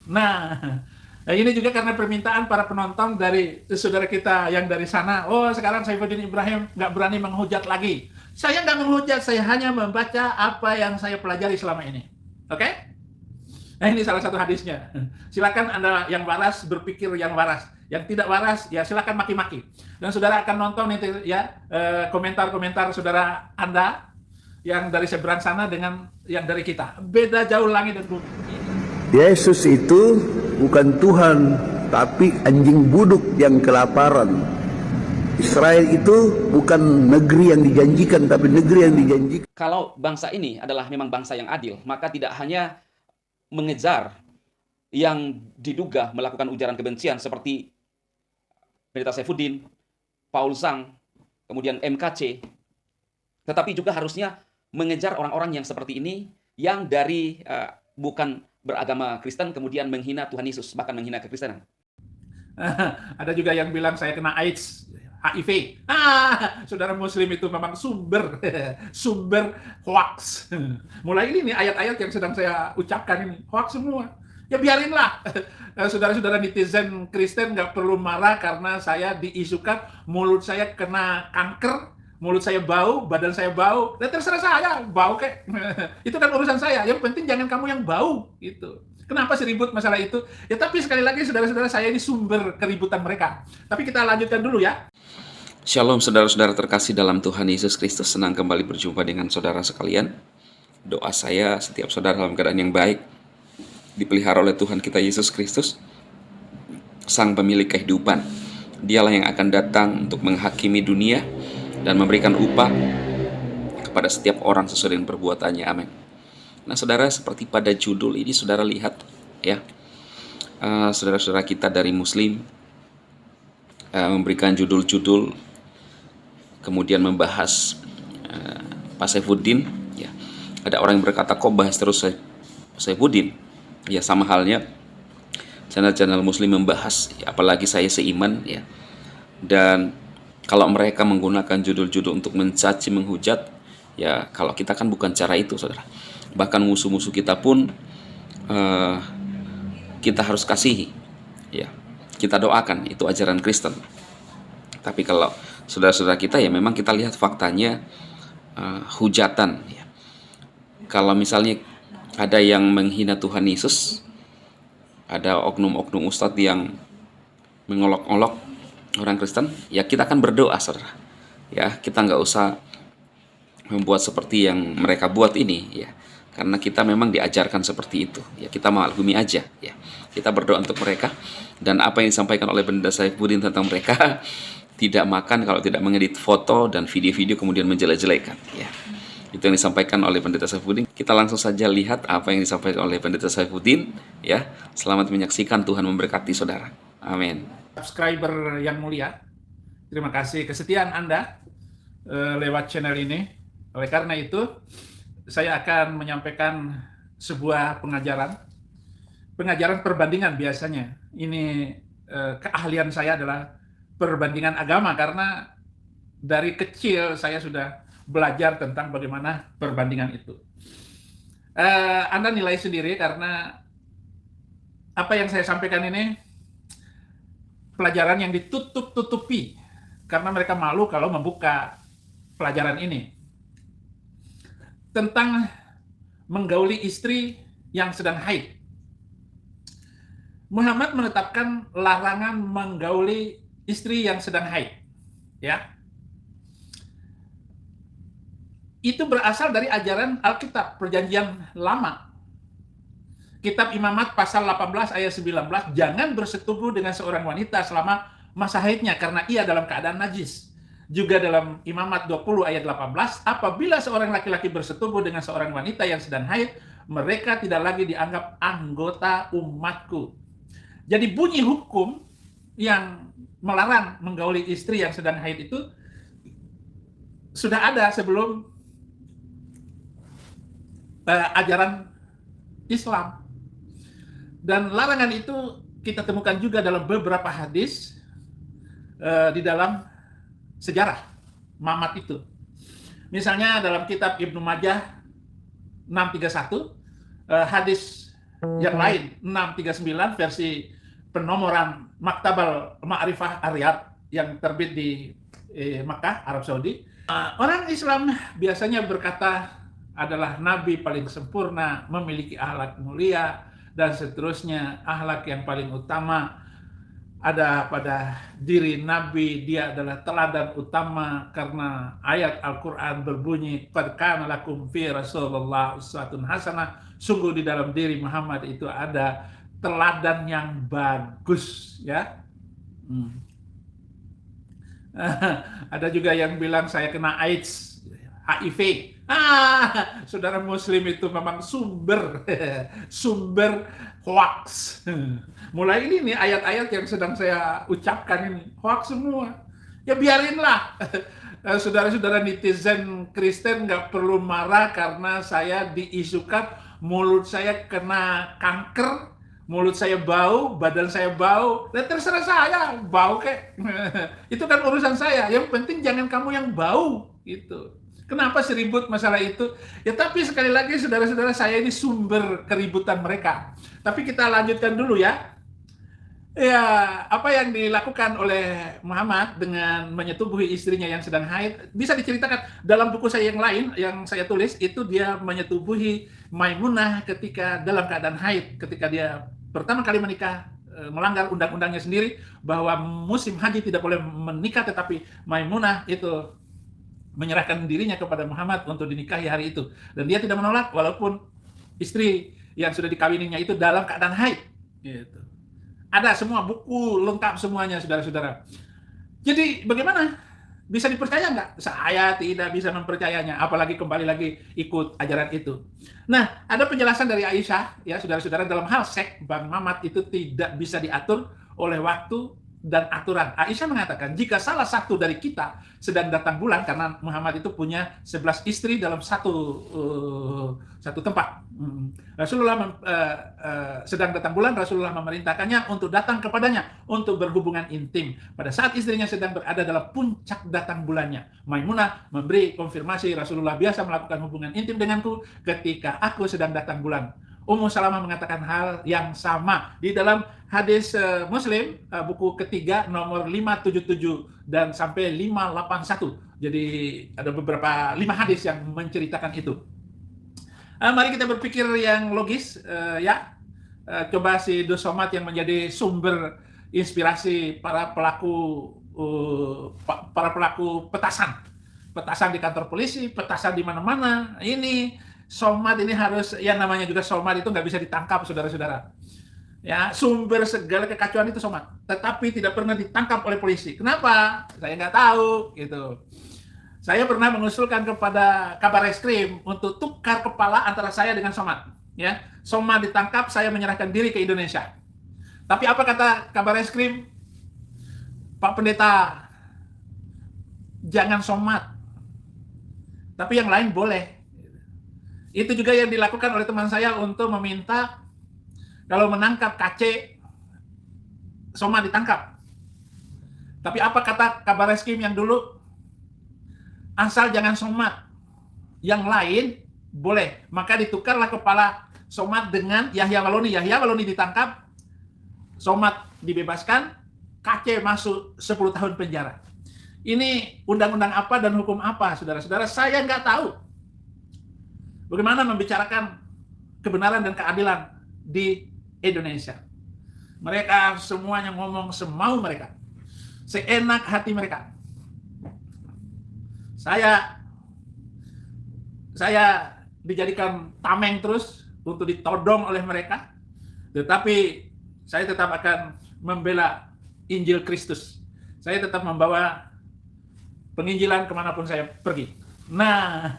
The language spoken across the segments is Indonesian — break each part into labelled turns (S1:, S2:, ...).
S1: Nah, ini juga karena permintaan para penonton dari saudara kita yang dari sana. Oh, sekarang Saifuddin Ibrahim nggak berani menghujat lagi. Saya nggak menghujat, saya hanya membaca apa yang saya pelajari selama ini. Oke? Nah, ini salah satu hadisnya. Silakan Anda yang waras berpikir yang waras. Yang tidak waras, ya silakan maki-maki. Dan saudara akan nonton itu ya komentar-komentar saudara Anda yang dari seberang sana dengan yang dari kita. Beda jauh langit dan bumi.
S2: Yesus itu bukan Tuhan, tapi anjing buduk yang kelaparan. Israel itu bukan negeri yang dijanjikan, tapi negeri yang dijanjikan.
S3: Kalau bangsa ini adalah memang bangsa yang adil, maka tidak hanya mengejar yang diduga melakukan ujaran kebencian seperti Pendeta Saifuddin, Paul Zhang, kemudian MKC, tetapi juga harusnya mengejar orang-orang yang seperti ini yang dari bukan beragama Kristen kemudian menghina Tuhan Yesus, bahkan menghina kekristenan.
S1: Ada juga yang bilang saya kena AIDS, HIV. Saudara Muslim itu memang sumber sumber hoax. Mulai ini nih ayat-ayat yang sedang saya ucapkan ini hoax semua. Ya biarinlah, saudara-saudara netizen Kristen nggak perlu marah karena saya diisukan mulut saya kena kanker, mulut saya bau, badan saya bau. Ya terserah saya, bau kayak itu kan urusan saya. Yang penting jangan kamu yang bau gitu. Kenapa sih ribut masalah itu? Ya tapi sekali lagi saudara-saudara saya ini sumber keributan mereka. Tapi kita lanjutkan dulu ya.
S4: Shalom saudara-saudara terkasih dalam Tuhan Yesus Kristus, senang kembali berjumpa dengan saudara sekalian. Doa saya setiap saudara dalam keadaan yang baik, dipelihara oleh Tuhan kita Yesus Kristus, Sang Pemilik kehidupan. Dialah yang akan datang untuk menghakimi dunia dan memberikan upah kepada setiap orang sesuai dengan perbuatannya. Amin. Nah saudara, seperti pada judul ini saudara lihat ya, saudara-saudara kita dari Muslim memberikan judul-judul, kemudian membahas Pak Saifuddin ya. Ada orang yang berkata, kok bahas terus Saifuddin? Ya sama halnya channel-channel Muslim membahas, ya, apalagi saya seiman ya. Dan kalau mereka menggunakan judul-judul untuk mencaci, menghujat, ya kalau kita kan bukan cara itu saudara. Bahkan musuh-musuh kita pun kita harus kasihi ya. Kita doakan, itu ajaran Kristen. Tapi kalau saudara-saudara kita, ya memang kita lihat faktanya hujatan ya. Kalau misalnya ada yang menghina Tuhan Yesus, ada oknum-oknum ustadz yang mengolok-olok orang Kristen, ya kita akan berdoa saudara ya. Kita nggak usah membuat seperti yang mereka buat ini ya, karena kita memang diajarkan seperti itu ya. Kita maklumi aja ya, kita berdoa untuk mereka. Dan apa yang disampaikan oleh Pendeta Saifuddin tentang mereka, tidak makan kalau tidak mengedit foto dan video-video kemudian menjelek-jelekan ya. Itu yang disampaikan oleh Pendeta Saifuddin. Kita langsung saja lihat apa yang disampaikan oleh Pendeta Saifuddin ya. Selamat menyaksikan, Tuhan memberkati saudara. Amin.
S1: Subscriber yang mulia, terima kasih kesetiaan Anda lewat channel ini. Oleh karena itu, saya akan menyampaikan sebuah pengajaran perbandingan biasanya. Ini keahlian saya adalah perbandingan agama, karena dari kecil saya sudah belajar tentang bagaimana perbandingan itu. Anda nilai sendiri, karena apa yang saya sampaikan ini pelajaran yang ditutup-tutupi, karena mereka malu kalau membuka pelajaran ini. Tentang menggauli istri yang sedang haid. Muhammad menetapkan larangan menggauli istri yang sedang haid. Ya. Itu berasal dari ajaran Alkitab, Perjanjian Lama. Kitab Imamat pasal 18 ayat 19, jangan bersetubuh dengan seorang wanita selama masa haidnya karena ia dalam keadaan najis. Juga dalam Imamat 20 ayat 18, apabila seorang laki-laki bersetubuh dengan seorang wanita yang sedang haid, mereka tidak lagi dianggap anggota umatku. Jadi bunyi hukum yang melarang menggauli istri yang sedang haid itu sudah ada sebelum ajaran Islam. Dan larangan itu kita temukan juga dalam beberapa hadis di dalam sejarah Mamat itu. Misalnya dalam kitab Ibnu Majah 631, hadis yang lain 639 versi penomoran Maktabal Ma'rifah Ar-Riyadh yang terbit di Makkah, Arab Saudi. Orang Islam biasanya berkata adalah nabi paling sempurna, memiliki akhlak mulia, dan seterusnya. Akhlak yang paling utama ada pada diri nabi, dia adalah teladan utama karena ayat Al-Quran berbunyi, qad kana lakum fi Rasulullah uswatun hasanah, sungguh di dalam diri Muhammad itu ada teladan yang bagus, ya. Ada juga yang bilang saya kena AIDS, HIV. Saudara Muslim itu memang sumber hoax. Mulai ini nih ayat-ayat yang sedang saya ucapkan ini hoax semua. Ya biarinlah. Saudara-saudara netizen Kristen nggak perlu marah karena saya diisukan mulut saya kena kanker, mulut saya bau, badan saya bau. Dan terserah saya, bau kek. Itu kan urusan saya. Yang penting jangan kamu yang bau, gitu. Kenapa sih ribut masalah itu? Ya tapi sekali lagi saudara-saudara, saya ini sumber keributan mereka. Tapi kita lanjutkan dulu ya. Ya, apa yang dilakukan oleh Muhammad dengan menyetubuhi istrinya yang sedang haid bisa diceritakan dalam buku saya yang lain yang saya tulis. Itu dia menyetubuhi Maimunah ketika dalam keadaan haid, ketika dia pertama kali menikah, melanggar undang-undangnya sendiri bahwa musim haji tidak boleh menikah, tetapi Maimunah itu menyerahkan dirinya kepada Muhammad untuk dinikahi hari itu, dan dia tidak menolak walaupun istri yang sudah dikawininya itu dalam keadaan haid, gitu. Ada semua buku lengkap semuanya, saudara-saudara. Jadi bagaimana? Bisa dipercaya nggak? Saya tidak bisa mempercayainya, apalagi kembali lagi ikut ajaran itu. Nah, ada penjelasan dari Aisyah, ya saudara-saudara, dalam hal seks, Bang Mamat itu tidak bisa diatur oleh waktu dan aturan. Aisyah mengatakan, jika salah satu dari kita sedang datang bulan, karena Muhammad itu punya 11 istri dalam satu tempat. Rasulullah sedang datang bulan, Rasulullah memerintahkannya untuk datang kepadanya untuk berhubungan intim. Pada saat istrinya sedang berada dalam puncak datang bulannya, Maimunah memberi konfirmasi, Rasulullah biasa melakukan hubungan intim denganku ketika aku sedang datang bulan. Ummu Salamah mengatakan hal yang sama di dalam hadis Muslim, buku ketiga nomor 577 dan sampai 581. Jadi ada beberapa 5 hadis yang menceritakan itu. Mari kita berpikir yang logis, ya. Coba si Dosomat yang menjadi sumber inspirasi para pelaku petasan di kantor polisi, petasan di mana-mana. Ini Somad ini harus, ya namanya juga Somad itu nggak bisa ditangkap, saudara-saudara. Ya, sumber segala kekacauan itu Somad, tetapi tidak pernah ditangkap oleh polisi. Kenapa? Saya nggak tahu, gitu. Saya pernah mengusulkan kepada Kabar Reskrim untuk tukar kepala antara saya dengan Somad. Ya, Somad ditangkap, saya menyerahkan diri ke Indonesia. Tapi apa kata Kabar Reskrim? Pak Pendeta, jangan Somad, tapi yang lain boleh. Itu juga yang dilakukan oleh teman saya untuk meminta kalau menangkap KC, Somad ditangkap. Tapi apa kata Kabar Reskrim yang dulu? Asal jangan Somad, yang lain boleh. Maka ditukarlah kepala Somad dengan Yahya Waloni. Yahya Waloni ditangkap, Somad dibebaskan, KC masuk 10 tahun penjara. Ini undang-undang apa dan hukum apa, saudara-saudara? Saya nggak tahu. Bagaimana membicarakan kebenaran dan keadilan di Indonesia. Mereka semuanya ngomong semau mereka, seenak hati mereka. Saya dijadikan tameng terus untuk ditodong oleh mereka, tetapi saya tetap akan membela Injil Kristus. Saya tetap membawa penginjilan kemanapun saya pergi. Nah,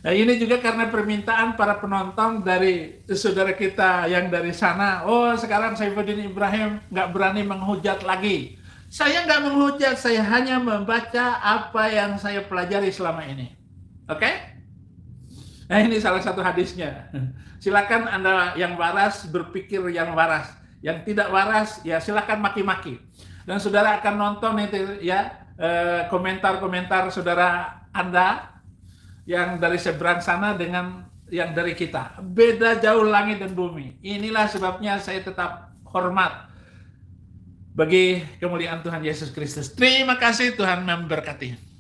S1: ini juga karena permintaan para penonton dari saudara kita yang dari sana. Oh, sekarang Saifuddin Ibrahim nggak berani menghujat lagi. Saya nggak menghujat, saya hanya membaca apa yang saya pelajari selama ini. Oke? Nah, ini salah satu hadisnya. Silakan Anda yang waras berpikir yang waras. Yang tidak waras, ya silakan maki-maki. Dan saudara akan nonton itu ya, komentar-komentar saudara Anda yang dari seberang sana dengan yang dari kita. Beda jauh langit dan bumi. Inilah sebabnya saya tetap hormat bagi kemuliaan Tuhan Yesus Kristus. Terima kasih, Tuhan memberkati.